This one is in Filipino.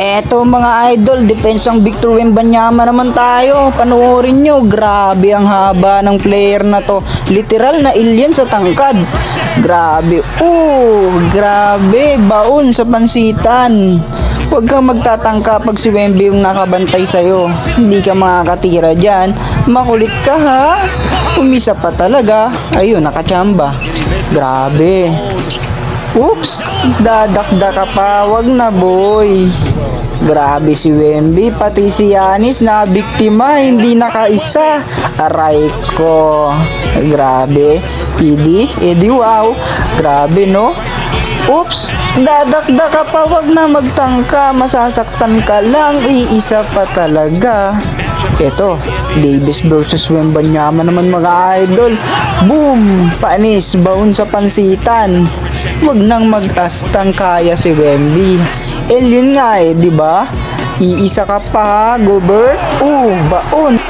Eto mga idol, depensang Victor Wembanyama naman tayo. Panoorin nyo, grabe ang haba ng player na to. Literal na alien sa tangkad. Grabe, grabe, baon sa pansitan. Huwag kang magtatangka pag si Wemby yung nakabantay sa'yo. Hindi ka makakatira dyan. Makulit ka ha. Umisa pa talaga. Ayun, nakachamba. Grabe. Oops, dadakda ka pa. Wag na boy. Grabe si Wemby, pati si Giannis na biktima, hindi nakaisa. Aray ko. Grabe. Edi wow. Grabe no. Oops, dadakda ka pa, wag na magtangka, masasaktan ka lang, iisa pa talaga. Eto, Davis versus Wembanyama naman mga idol. Boom! Panis, baon sa pansitan. Wag nang mag-astang kaya si Wemby. Alien nga di ba? Iisa ka pa, Gobert. Baon.